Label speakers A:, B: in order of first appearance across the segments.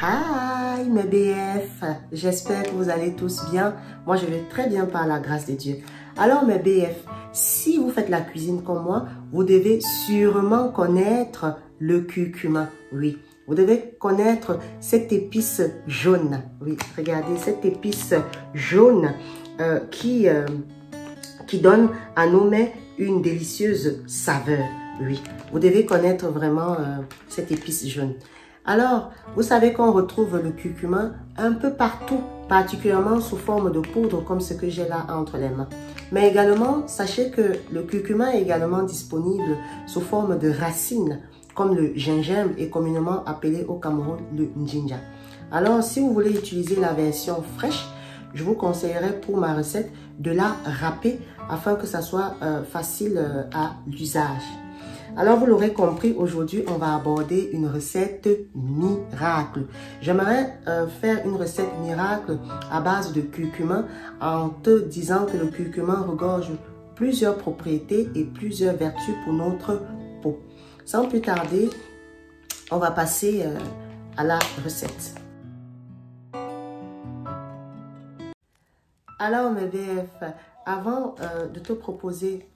A: Hi mes BF, j'espère que vous allez tous bien. Moi je vais très bien par la grâce de Dieu. Alors mes BF, si vous faites la cuisine comme moi, vous devez sûrement connaître le curcuma. Oui, vous devez connaître cette épice jaune. Oui, regardez cette épice jaune qui donne à nos mets une délicieuse saveur. Oui, vous devez connaître vraiment cette épice jaune. Alors, vous savez qu'on retrouve le curcuma un peu partout, particulièrement sous forme de poudre comme ce que j'ai là entre les mains. Mais également, sachez que le curcuma est également disponible sous forme de racines, comme le gingembre est communément appelé au Cameroun le njinja. Alors, si vous voulez utiliser la version fraîche, je vous conseillerais pour ma recette de la râper afin que ça soit facile à l'usage. Alors, vous l'aurez compris, aujourd'hui, on va aborder une recette miracle. J'aimerais faire une recette miracle à base de curcuma en te disant que le curcuma regorge plusieurs propriétés et plusieurs vertus pour notre peau. Sans plus tarder, on va passer à la recette. Alors, mes BF, avant de te proposer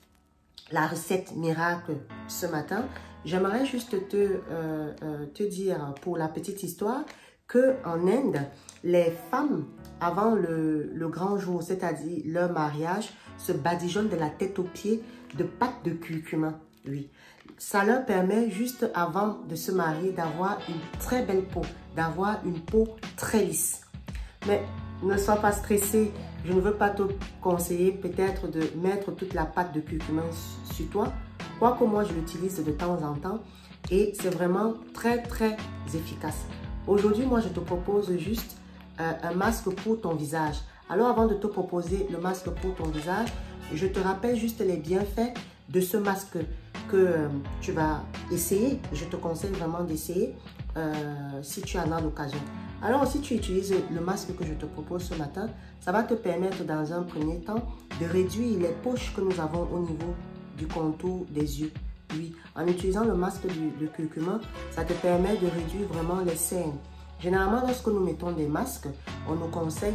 A: la recette miracle ce matin, j'aimerais juste te dire pour la petite histoire qu'en Inde, les femmes, avant le grand jour, c'est-à-dire leur mariage, se badigeonnent de la tête aux pieds de pâte de curcuma. Oui, ça leur permet juste avant de se marier d'avoir une très belle peau, d'avoir une peau très lisse. Mais ne sois pas stressé, je ne veux pas te conseiller peut-être de mettre toute la pâte de curcuma sur toi. Quoique moi je l'utilise de temps en temps et c'est vraiment très efficace. Aujourd'hui, moi je te propose juste un masque pour ton visage. Alors avant de te proposer le masque pour ton visage, je te rappelle juste les bienfaits de ce masque que tu vas essayer. Je te conseille vraiment d'essayer si tu en as l'occasion. Alors, si tu utilises le masque que je te propose ce matin, ça va te permettre dans un premier temps de réduire les poches que nous avons au niveau du contour des yeux. Oui, en utilisant le masque de curcuma, ça te permet de réduire vraiment les cernes. Généralement, lorsque nous mettons des masques, on nous conseille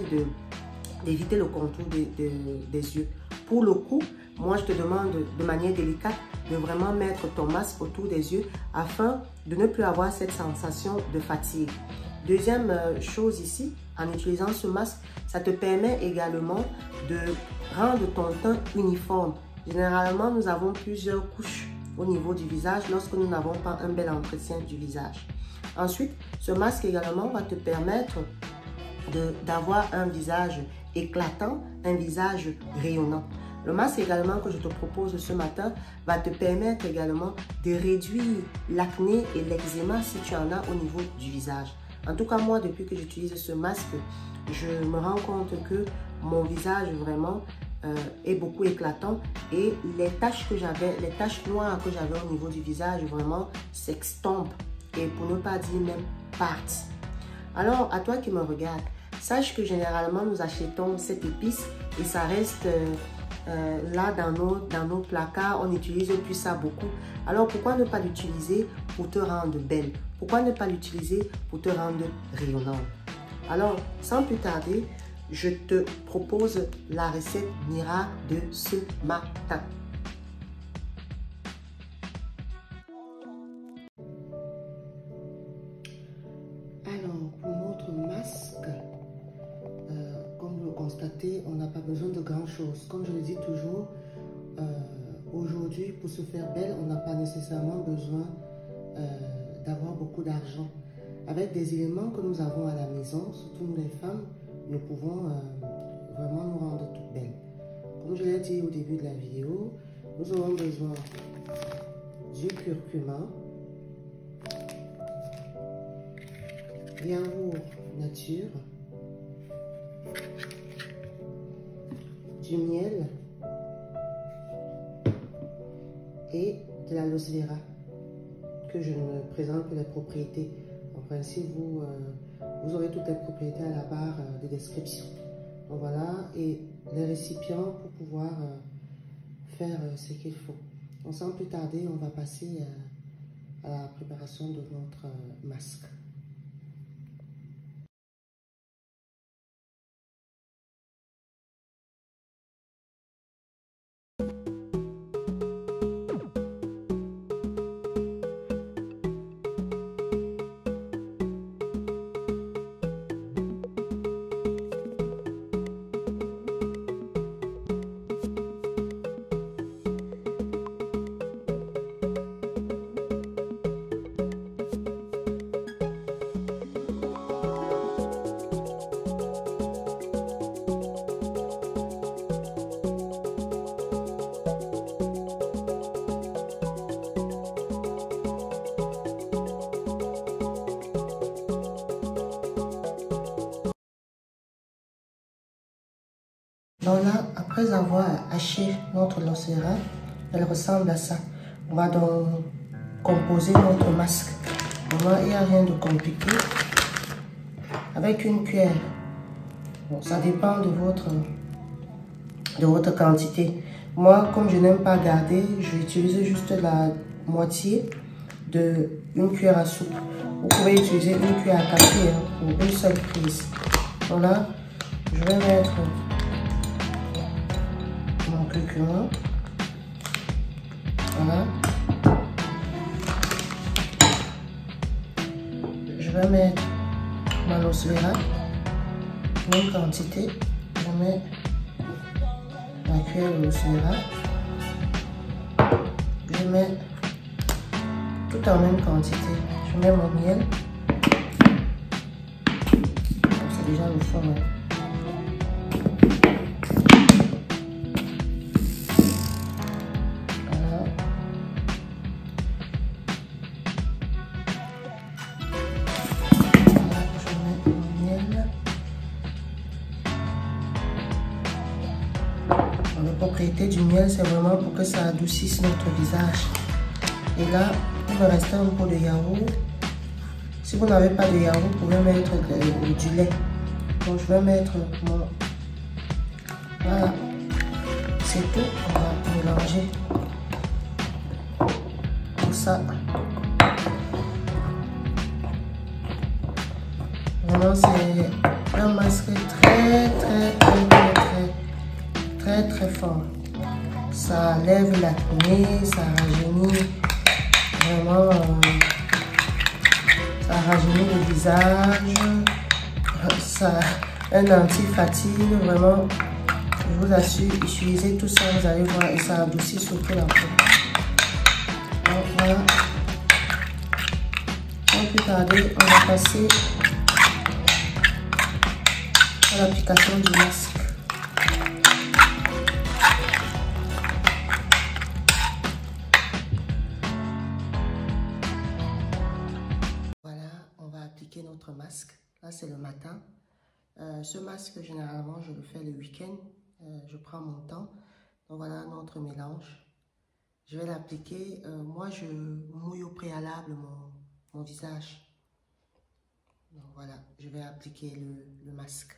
A: d'éviter le contour des yeux. Pour le coup, moi je te demande de manière délicate de vraiment mettre ton masque autour des yeux afin de ne plus avoir cette sensation de fatigue. Deuxième chose ici, en utilisant ce masque, ça te permet également de rendre ton teint uniforme. Généralement, nous avons plusieurs couches au niveau du visage lorsque nous n'avons pas un bel entretien du visage. Ensuite, ce masque également va te permettre d'avoir un visage éclatant, un visage rayonnant. Le masque également que je te propose ce matin va te permettre également de réduire l'acné et l'eczéma si tu en as au niveau du visage. En tout cas, moi, depuis que j'utilise ce masque, je me rends compte que mon visage vraiment est beaucoup éclatant et les taches que j'avais, les taches noires que j'avais au niveau du visage vraiment s'estompent et pour ne pas dire même partent. Alors, à toi qui me regarde, sache que généralement nous achetons cette épice et ça reste là dans nos placards, on n'utilise plus ça beaucoup. Alors pourquoi ne pas l'utiliser pour te rendre belle? Pourquoi ne pas l'utiliser pour te rendre rayonnante? Alors sans plus tarder, je te propose la recette miracle de ce matin. Alors pour notre masque, comme vous le constatez, on n'a pas besoin de grand chose. Comme je le dis toujours, aujourd'hui, pour se faire belle, on n'a pas nécessairement besoin d'avoir beaucoup d'argent. Avec des éléments que nous avons à la maison, surtout nous les femmes, nous pouvons vraiment nous rendre toutes belles. Comme je l'ai dit au début de la vidéo, nous aurons besoin du curcuma, yaourt nature, du miel et de l'aloe vera que je ne présente que les propriétés. En principe, vous aurez toutes les propriétés à la barre de description. Donc voilà, et les récipients pour pouvoir faire ce qu'il faut. Donc sans plus tarder, on va passer à la préparation de notre masque. après avoir haché notre locera, elle ressemble à ça. On va donc composer notre masque. Vraiment, il n'y a rien de compliqué. Avec une cuillère. Bon, ça dépend de votre quantité. Moi, comme je n'aime pas garder, je vais utiliser juste la moitié d'une cuillère à soupe. Vous pouvez utiliser une cuillère à café pour une seule prise. Voilà, je vais mettre mon curcuma. Voilà. Je vais mettre ma locera, même quantité. Je mets la cuillère de locera. Je mets tout en même quantité. Je mets mon miel. C'est déjà le fond. Hein. Voilà. Je mets mon miel. La propriété du miel, c'est vraiment pour que ça adoucisse notre visage. Et là, il me reste un pot de yaourt. Si vous n'avez pas de yaourt, vous pouvez mettre du lait. Donc, je vais mettre mon... Voilà. C'est tout. On va mélanger tout ça. Vraiment, c'est un masque très fort. Ça lève l'acné, ça rajeunit vraiment, ça rajeunit le visage, ça un anti-fatigue, vraiment. Je vous assure, utilisez tout ça, vous allez voir, et ça adoucit surtout la peau. Donc voilà. Sans plus tarder, on va passer à l'application du masque. Notre masque, là c'est le matin. Ce masque généralement je le fais le week-end, je prends mon temps. Donc voilà notre mélange, je vais l'appliquer. Moi je mouille au préalable mon visage. Donc voilà, je vais appliquer le masque.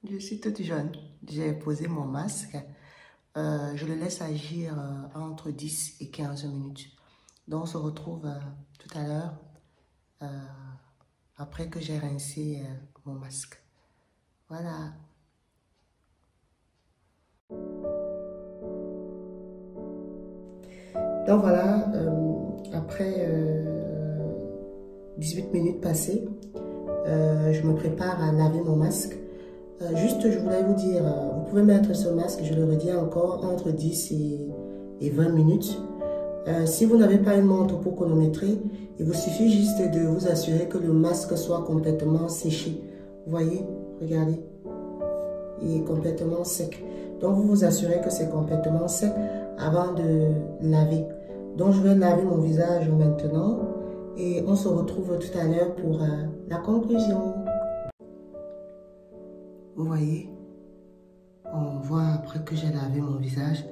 A: Je suis toute jeune, j'ai posé mon masque, je le laisse agir entre 10 et 15 minutes. Donc on se retrouve tout à l'heure après que j'ai rincé mon masque. Voilà. Donc voilà, après 18 minutes passées, je me prépare à laver mon masque. Juste, je voulais vous dire, vous pouvez mettre ce masque, je le redis encore, entre 10 et 20 minutes. Si vous n'avez pas une montre pour chronométrer, il vous suffit juste de vous assurer que le masque soit complètement séché. Vous voyez, regardez, il est complètement sec. Donc, vous vous assurez que c'est complètement sec avant de laver. Donc, je vais laver mon visage maintenant et on se retrouve tout à l'heure pour la conclusion. Vous voyez, on voit après que j'ai lavé mon visage,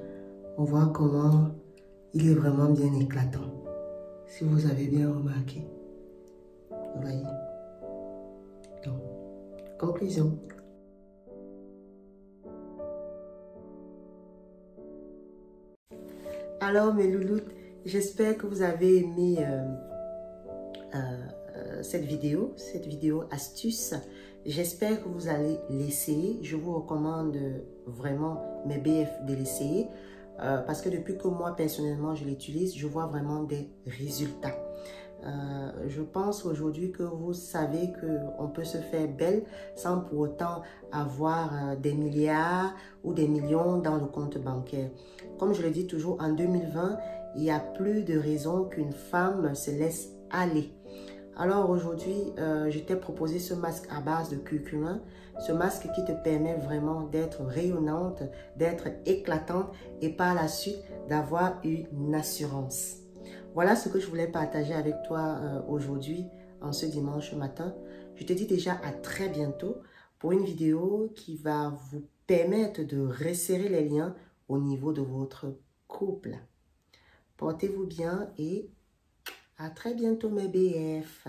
A: on voit comment il est vraiment bien éclatant. Si vous avez bien remarqué. Vous voyez. Donc, conclusion. Alors mes louloutes, j'espère que vous avez aimé cette vidéo astuce. J'espère que vous allez l'essayer. Je vous recommande vraiment, mes BF, de l'essayer. Parce que depuis que moi, personnellement, je l'utilise, je vois vraiment des résultats. Je pense aujourd'hui que vous savez qu'on peut se faire belle sans pour autant avoir des milliards ou des millions dans le compte bancaire. Comme je le dis toujours, en 2020, il n'y a plus de raison qu'une femme se laisse aller. Alors aujourd'hui, je t'ai proposé ce masque à base de curcuma, ce masque qui te permet vraiment d'être rayonnante, d'être éclatante et par la suite d'avoir une assurance. Voilà ce que je voulais partager avec toi aujourd'hui, en ce dimanche matin. Je te dis déjà à très bientôt pour une vidéo qui va vous permettre de resserrer les liens au niveau de votre couple. Portez-vous bien et à très bientôt mes BF.